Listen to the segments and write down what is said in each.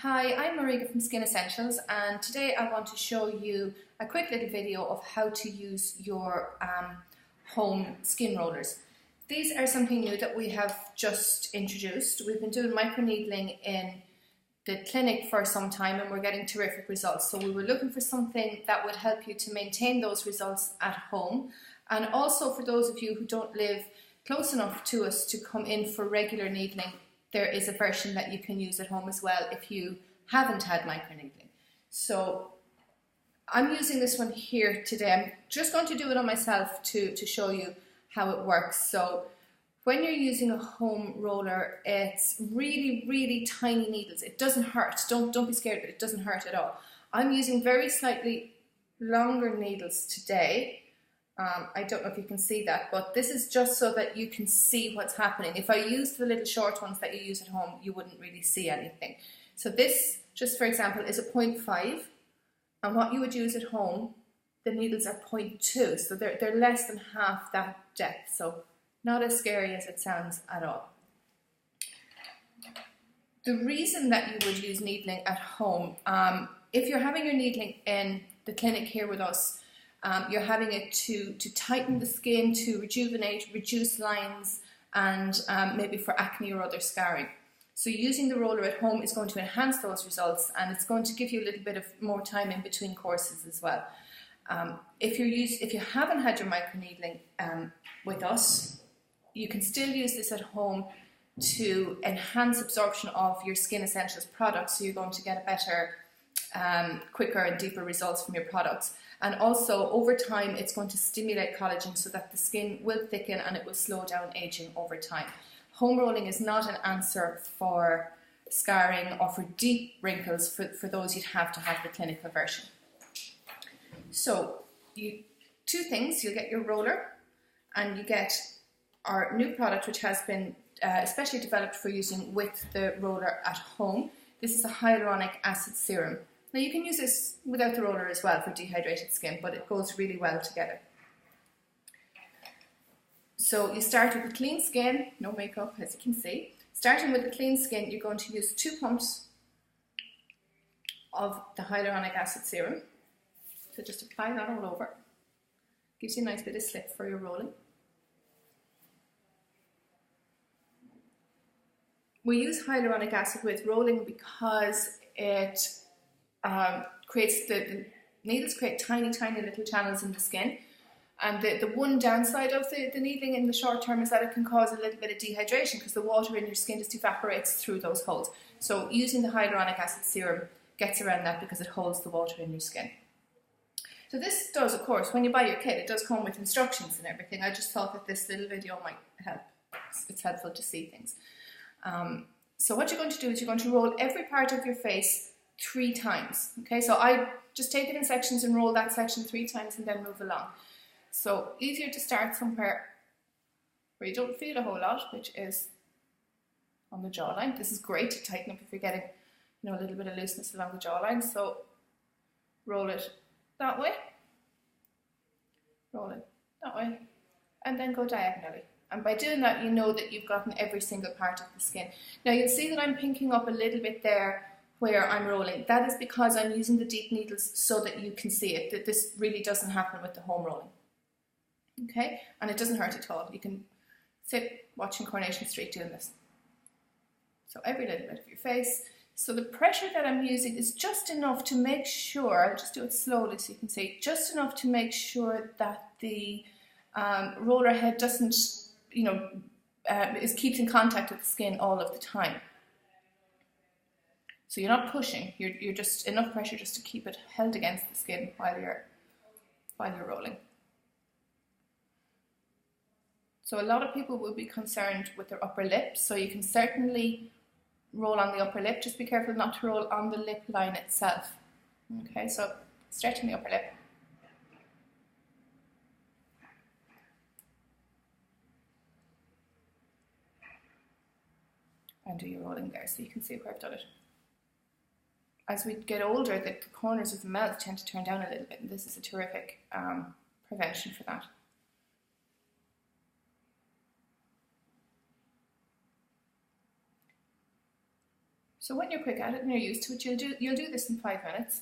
Hi, I'm Mariga from Skin Essentials, and today I want to show you a quick little video of how to use your home skin rollers. These are something new that we have just introduced. We've been doing microneedling in the clinic for some time and we're getting terrific results. So we were looking for something that would help you to maintain those results at home, and also for those of you who don't live close enough to us to come in for regular needling, there is a version that you can use at home as well if you haven't had microneedling. So I'm using this one here today. I'm just going to do it on myself to show you how it works. So when you're using a home roller, it's really tiny needles. It doesn't hurt. Don't be scared of it. It doesn't hurt at all. I'm using very slightly longer needles today. I don't know if you can see that, but this is just so that you can see what's happening. If I used the little short ones that you use at home, you wouldn't really see anything. So this, just for example, is a 0.5, and what you would use at home, the needles are 0.2, so they're less than half that depth, so not as scary as it sounds at all. The reason that you would use needling at home, if you're having your needling in the clinic here with us, you're having it to tighten the skin, to rejuvenate, reduce lines, and maybe for acne or other scarring. So using the roller at home is going to enhance those results, and it's going to give you a little bit of more time in between courses as well. If you haven't had your microneedling with us, you can still use this at home to enhance absorption of your Skin Essentials products, so you're going to get a better, quicker and deeper results from your products. And also, over time, it's going to stimulate collagen so that the skin will thicken and it will slow down aging over time. Home rolling is not an answer for scarring or for deep wrinkles. For those, you'd have to have the clinical version. So, two things: you'll get your roller, and you get our new product, which has been especially developed for using with the roller at home. This is a hyaluronic acid serum. Now you can use this without the roller as well for dehydrated skin, but it goes really well together. So you start with a clean skin, no makeup as you can see. Starting with the clean skin, you're going to use 2 pumps of the hyaluronic acid serum. So just apply that all over. Gives you a nice bit of slip for your rolling. We use hyaluronic acid with rolling because it creates the needles create tiny little channels in the skin, and the one downside of the needling in the short term is that it can cause a little bit of dehydration because the water in your skin just evaporates through those holes. So using the hyaluronic acid serum gets around that because it holds the water in your skin. So this does, of course, when you buy your kit, it does come with instructions and everything. I just thought that this little video might help. It's helpful to see things. So what you're going to do is you're going to roll every part of your face 3 times. Okay, so I just take it in sections and roll that section 3 times and then move along. So easier to start somewhere where you don't feel a whole lot, which is on the jawline. This is great to tighten up if you're getting, a little bit of looseness along the jawline. So roll it that way, roll it that way, and then go diagonally. And by doing that, you know that you've gotten every single part of the skin. Now you'll see that I'm pinking up a little bit there where I'm rolling. That is because I'm using the deep needles so that you can see it, that this really doesn't happen with the home rolling. Okay, and it doesn't hurt at all. You can sit watching Coronation Street doing this. So every little bit of your face. So the pressure that I'm using is just enough to make sure, I'll just do it slowly so you can see, just enough to make sure that the roller head doesn't, keeps in contact with the skin all of the time. So you're not pushing, you're just enough pressure just to keep it held against the skin while you're rolling. So a lot of people will be concerned with their upper lip, so you can certainly roll on the upper lip. Just be careful not to roll on the lip line itself. Okay, so stretching the upper lip. And do your rolling there so you can see where I've done it. As we get older, the corners of the mouth tend to turn down a little bit, and this is a terrific prevention for that. So when you're quick at it and you're used to it, you'll do this in 5 minutes.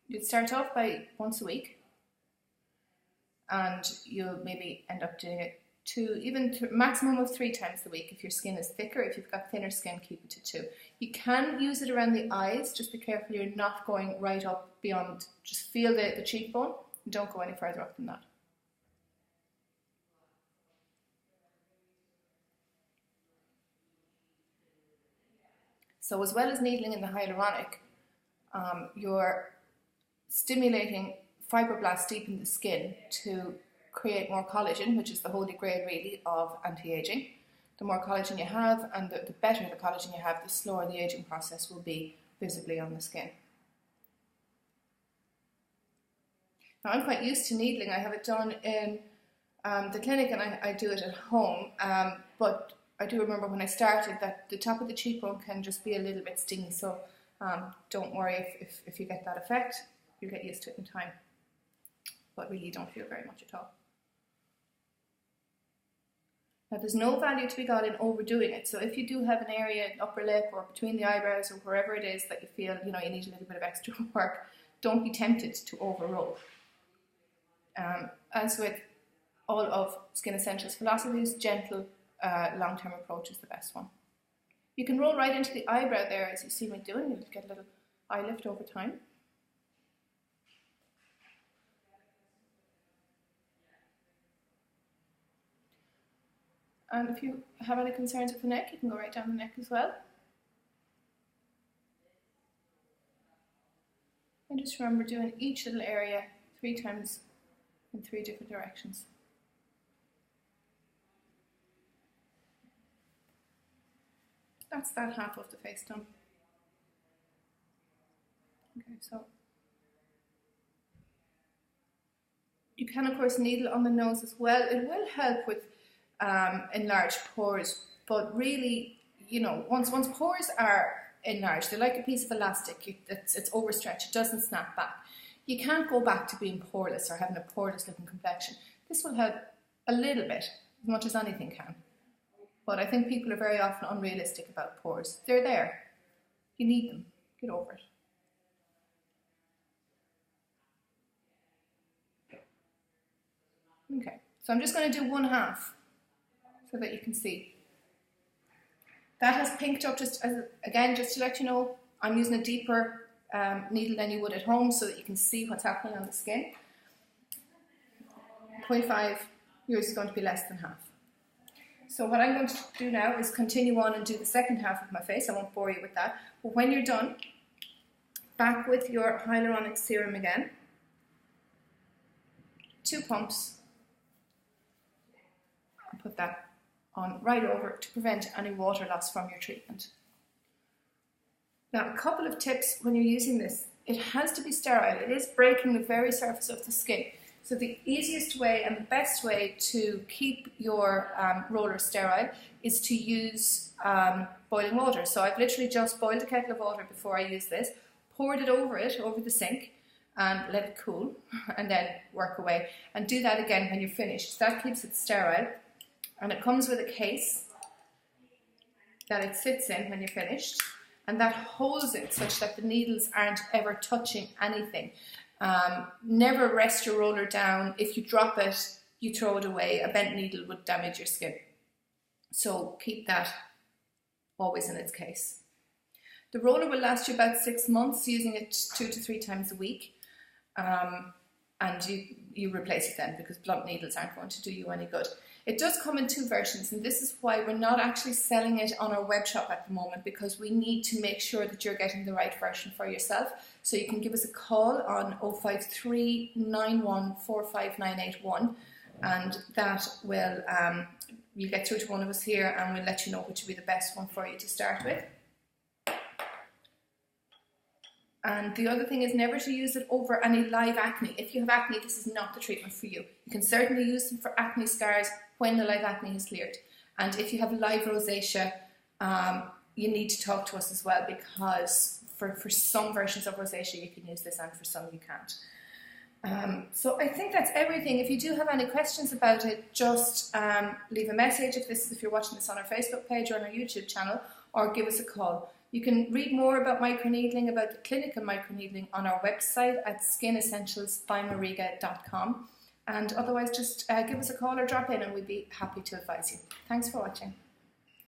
You'd start off by once a week, and you'll maybe end up doing it maximum of 3 times a week. If your skin is thicker, if you've got thinner skin, keep it to 2. You can use it around the eyes, just be careful you're not going right up beyond, just feel the cheekbone, and don't go any further up than that. So as well as needling in the hyaluronic, you're stimulating fibroblasts deep in the skin to create more collagen, which is the holy grail really of anti-aging. The more collagen you have, and the better the collagen you have, the slower the aging process will be visibly on the skin. Now I'm quite used to needling. I have it done in the clinic, and I do it at home, but I do remember when I started that the top of the cheekbone can just be a little bit stingy, so don't worry if you get that effect. You'll get used to it in time, but really you don't feel very much at all. Now there's no value to be got in overdoing it, so if you do have an area, upper lip or between the eyebrows or wherever it is that you feel you need a little bit of extra work, don't be tempted to overroll. As with all of Skin Essentials philosophies, gentle long-term approach is the best one. You can roll right into the eyebrow there, as you see me doing. You'll get a little eye lift over time. And if you have any concerns with the neck, you can go right down the neck as well. And just remember doing each little area 3 times in 3 different directions. That's that half of the face done. Okay, so you can of course needle on the nose as well. It will help with enlarged pores, but really, once pores are enlarged, they're like a piece of elastic. It's overstretched, it doesn't snap back. You can't go back to being poreless or having a poreless looking complexion. This will help a little bit, as much as anything can. But I think people are very often unrealistic about pores. They're there. You need them. Get over it. Okay, so I'm just going to do 1/2 so that you can see. That has pinked up again, just to let you know, I'm using a deeper needle than you would at home so that you can see what's happening on the skin. 0.5, yours is going to be less than 1/2. So what I'm going to do now is continue on and do the second half of my face. I won't bore you with that. But when you're done, back with your hyaluronic serum again. 2 pumps. And put that on right over to prevent any water loss from your treatment. Now, a couple of tips when you're using this. It has to be sterile. It is breaking the very surface of the skin. So the easiest way and the best way to keep your roller sterile is to use boiling water. So I've literally just boiled a kettle of water before I use this, poured it over the sink, and let it cool, and then work away. And do that again when you're finished. That keeps it sterile. And it comes with a case that it sits in when you're finished, and that holds it such that the needles aren't ever touching anything. Never rest your roller down. If you drop it, you throw it away. A bent needle would damage your skin. So keep that always in its case. The roller will last you about 6 months, using it 2 to 3 times a week. And you replace it then, because blunt needles aren't going to do you any good. It does come in 2 versions, and this is why we're not actually selling it on our web shop at the moment, because we need to make sure that you're getting the right version for yourself. So you can give us a call on 053 91 45981, and that will you get through to one of us here, and we'll let you know which will be the best one for you to start with. And the other thing is never to use it over any live acne. If you have acne, this is not the treatment for you. You can certainly use them for acne scars when the live acne is cleared. And if you have live rosacea, you need to talk to us as well, because for some versions of rosacea you can use this, and for some you can't. So I think that's everything. If you do have any questions about it, just leave a message if you're watching this on our Facebook page or on our YouTube channel, or give us a call. You can read more about microneedling, about the clinical microneedling on our website at skinessentialsbymariga.com. And otherwise, just give us a call or drop in and we'd be happy to advise you. Thanks for watching.